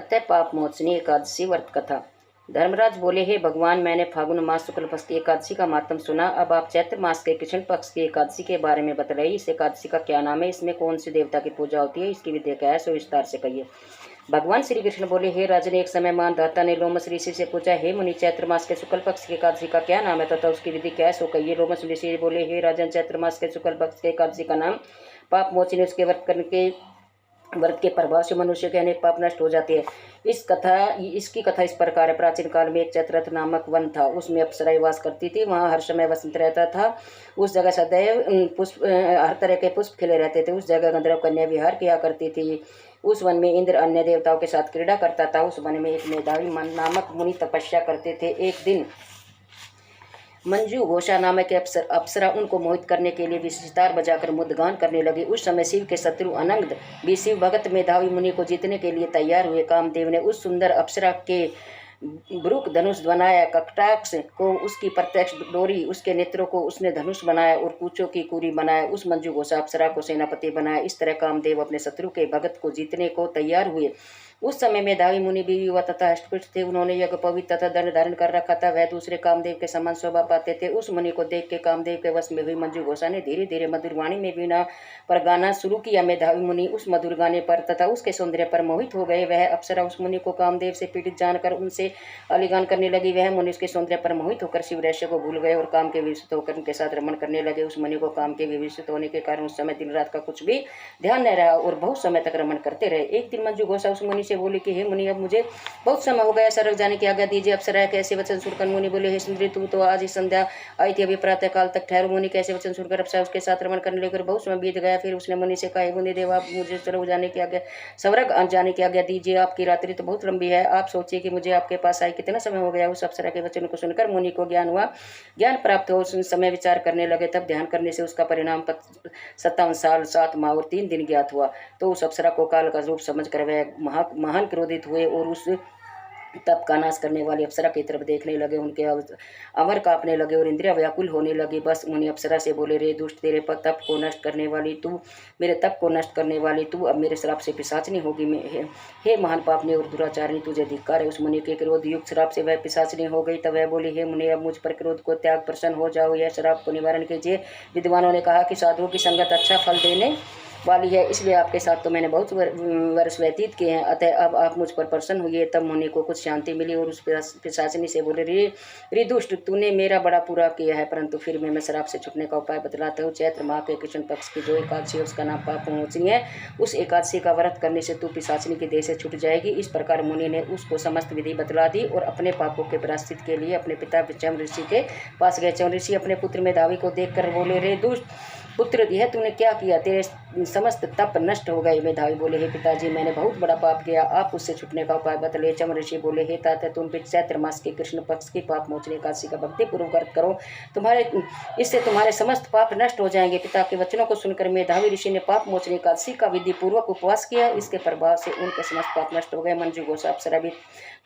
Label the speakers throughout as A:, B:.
A: अतः पाप मोचनी एकादशी व्रत कथा। धर्मराज बोले, हे भगवान, मैंने फागुन मास शुक्ल पक्ष की एकादशी का मातम सुना। अब आप चैत्र मास के कृष्ण पक्ष की एकादशी के बारे में बतलाइए। इस एकादशी का क्या नाम है? इसमें कौन सी देवता की पूजा होती है? इसकी विधि क्या है? सो विस्तार से कहिए। भगवान श्री कृष्ण बोले, हे राजन, एक समय मानधाता ने लोमस ऋषि से पूछा, हे मुनि, चैत्र मास के शुक्ल पक्ष की एकादशी का क्या नाम है तथा उसकी विधि क्या है? सो कहिए। लोमस ऋषि बोले, हे राजन, चैत्र मास के शुक्ल पक्ष के एकादशी का नाम पाप मोचनी। उसके व्रत के प्रभाव से मनुष्य के अनेक पाप नष्ट हो जाते हैं। इसकी कथा इस प्रकार है। प्राचीन काल में एक चैत्ररथ नामक वन था। उसमें अप्सराएं वास करती थी। वहाँ हर समय वसंत रहता था। उस जगह सदैव पुष्प, हर तरह के पुष्प खिले रहते थे। उस जगह गंधर्व कन्या विहार किया करती थी। उस वन में इंद्र अन्य देवताओं के साथ क्रीड़ा करता था। उस वन में एक मेधावी मन नामक मुनि तपस्या करते थे। एक दिन मंजू घोषा नामक अप्सरा उनको मोहित करने के लिए सितार बजाकर मुद्गान करने लगी। उस समय शिव के शत्रु अनंग भी शिव भगत मेधावी मुनि को जीतने के लिए तैयार हुए। कामदेव ने उस सुंदर अप्सरा के ब्रुक धनुष बनाया। कटाक्ष को उसकी प्रत्यक्ष डोरी, उसके नेत्रों को उसने धनुष बनाया और पूछों की कुरी बनाया। उस मंजू घोषा अप्सरा को सेनापति बनाया। इस तरह कामदेव अपने शत्रु के भगत को जीतने को तैयार हुए। उस समय मेधावी मुनि भी युवा तथा हष्टपुष्ट थे। उन्होंने यज्ञ पवित्र तथा दंड धारण कर रखा था। वह दूसरे कामदेव के समान स्वभाव पाते थे। उस मुनि को देख के कामदेव के वश में हुई मंजू घोषा ने धीरे धीरे मधुर वाणी में वीणा पर गाना शुरू किया। मेधावी मुनि उस मधुर गाने पर तथा उसके सौंदर्य पर मोहित हो गए। वह अप्सरा उस मुनि को कामदेव से पीड़ित जानकर उनसे आलिंगन करने लगी। वह मुनि उसके सौंदर्य पर मोहित होकर शिव रहस्य को भूल गए और काम के विभूषित होकर उनके साथ रमण करने लगे। उस मुनि को काम के विभूषित होने के कारण उस समय दिन रात का कुछ भी ध्यान न रहा और बहुत समय तक रमण करते रहे। एक दिन मंजू घोषा उस मुनि से बोली कि हे मुनि, अब मुझे बहुत समय हो गया, स्वर्ग जाने की आज्ञा दीजिए। अप्सरा कैसे वचन सुनकर मुनि बोले, हे सुंदरी, तू तो आज ही संध्या आई थी, अभी प्रातः काल तक ठहरो। मुनि कैसे वचन सुनकर अप्सरा उसके साथ रमण करने लगे। बहुत समय बीत गया। फिर उसने मुनि से कहा, हे मुनि देव, आप मुझे स्वर्ग जाने की आज्ञा दीजिए। आपकी रात्रि तो बहुत लंबी है। आप सोचिए कि मुझे आपके पास आए कितना समय हो गया। उस अप्सरा के वचन को सुनकर मुनि को ज्ञान हुआ, ज्ञान प्राप्त हो। उस समय विचार करने लगे। तब ध्यान करने से उसका परिणाम 57 साल 7 माह और 3 दिन ज्ञात हुआ। तो उस अप्सरा को काल का रूप समझकर वह महान क्रोधित हुए और उस तप का नाश करने वाली अप्सरा की तरफ देखने लगे। उनके अमर कांपने लगे और इंद्रिया व्याकुल होने लगी। बस मुनि अप्सरा से बोले, रे दुष्ट, तेरे तप को नष्ट करने वाली तू अब मेरे श्राप से पिशाचनी होगी। हे महान पापनी और दुराचारिणी, तुझे धिक्कार है। उस मुनि के क्रोध युक्त श्राप से वह पिशाचनी हो गई। तब वह बोली, हे मुनि, अब मुझ पर क्रोध को त्याग, प्रसन्न हो जाओ। यह श्राप को निवारण कीजिए। विद्वानों ने कहा कि साधुओं की संगत अच्छा फल देने वाली है, इसलिए आपके साथ तो मैंने बहुत वर्ष व्यतीत किए हैं। अतः अब आप मुझ पर प्रसन्न हुई। तब मुनि को कुछ शांति मिली और उस पिशाचिनी से बोले, रे दुष्ट, तूने मेरा बड़ा पूरा किया है, परंतु फिर मैं श्राप से छुटने का उपाय बतलाता हूँ। चैत्र माह के कृष्ण पक्ष की जो एकादशी है उसका नाम पाप मोचनी है। उस एकादशी का व्रत करने से तू पिशाचिनी के देह से छुट जाएगी। इस प्रकार मुनि ने उसको समस्त विधि बतला दी और अपने पापों के प्रायश्चित के लिए अपने पिता चम ऋषि के पास गए। चम ऋषि अपने पुत्र मेधावी को देख कर बोले, रे दुष्ट पुत्र, यह तूने क्या किया? तेरे समस्त तप नष्ट हो गए। मेधावी बोले, हे पिताजी, मैंने बहुत बड़ा पाप किया, आप उससे छुटने का उपाय बतले। चम ऋषि बोले, हे तात, तुम चैत्र मास के कृष्ण पक्ष की पाप मोचनी एकादशी का भक्ति पूर्वक व्रत करो, इससे तुम्हारे समस्त पाप नष्ट हो जाएंगे। पिता के वचनों को सुनकर मेधावी ऋषि ने पाप मोचनी एकादशी का विधि पूर्वक उपवास किया। इसके प्रभाव से उनके समस्त पाप नष्ट हो गए। मंजू घोषा अप्सरा भी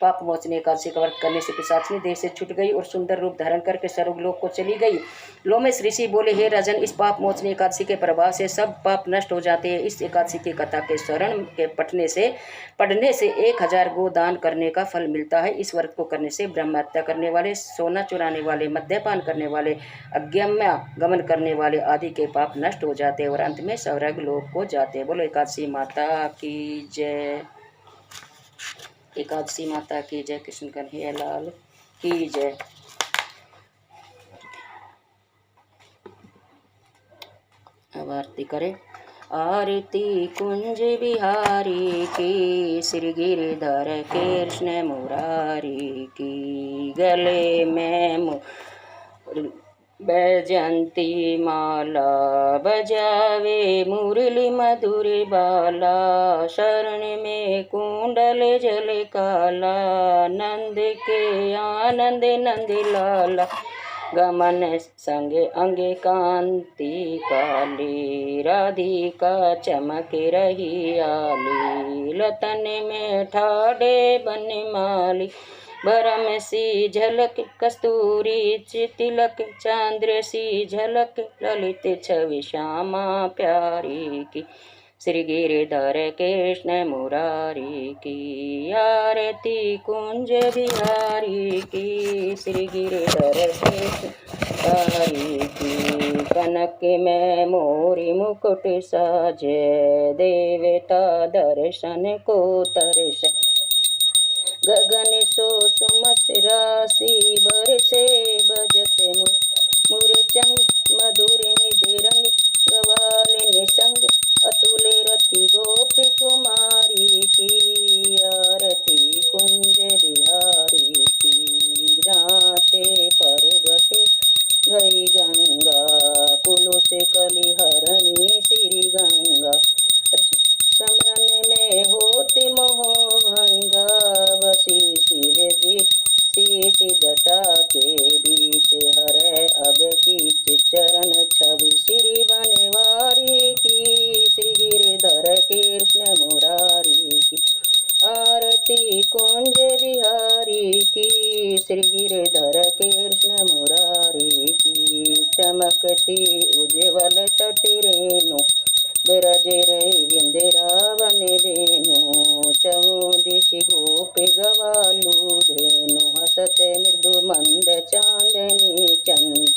A: पाप मोचनी एकादशी का व्रत करने से पिशाचिनी देह से छूट गई और सुंदर रूप धारण करके स्वर्गलोक को चली गई। लोमेश ऋषि बोले, हे राजन, इस पाप मोचनी एकादशी के प्रभाव से सब पाप नष्ट हो जाते हैं। इस एकादशी की कथा के शरण के पढ़ने से 1000 गो दान करने का फल मिलता है। इस व्रत को करने से ब्रह्म हत्या करने वाले, सोना चुराने वाले, मद्यपान करने वाले, अज्ञान्य गमन करने वाले आदि के पाप नष्ट हो जाते हैं और अंत में स्वर्ग लोक को जाते हैं। बोलो एकादशी माता की जय। एकादशी माता की जय। कृष्ण कन्हैया लाल की जय। अब आरती करें। आरती कुंज बिहारी की, श्री गिरिधर कृष्ण मुरारी की, गले में बैजंती माला, बजावे मुरली मधुर बाला, शरण में कुंडल जल काला, नंद के आनंद नंद लाला, गमन संगे अंगे कांति काली, राधिका चमक रही आली, लतन में ठाड़े बनमाली, भरम सी झलक कस्तूरी, तिलक चांद्र सी झलक, ललित छवि श्यामा प्यारी की, श्री गिरधर कृष्ण मुरारी की आरती कुंज बिहारी की। श्री गिरधर कृष्ण मुरारी की। कनक में मोरी मुकुट साजे देवता दर्शन को तरस। गगन सो सुमस राशि बरसे बजते मुरचंग मधुर मृदंग गवाल निसंग अतुल रति गोप कुमारी की आरती कुंज बिहारी की। जाते परगट गई गंगा पुलुस कलिहरणी श्री गंगा। स्मरण में होते मोहभंगा बसी शिव शीश जटा के बीच हरे अब कीच चरण छवि। श्री बनवारी की श्री गिरधर कृष्ण मुरारी की आरती कुंज बिहारी की। श्री गिरधर कृष्ण मुरारी की चमकती उज्ज्वल तट रेणु ब्रज रही विंध्यावन वेणु। चौदिशि गोप गवालु धेनु हसत मृदु मंद चांदनी चंद।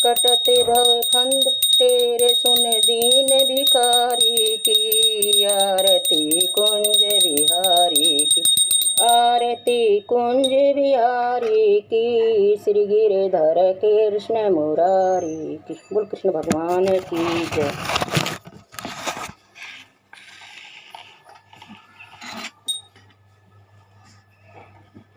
A: कटत भव फंद तेरे सुन दीन भिखारी की आरती कुंज बिहारी की आरती कुंज बिहारी की। श्री गिरधर कृष्ण मुरारी की। बोल कृष्ण भगवान की जय।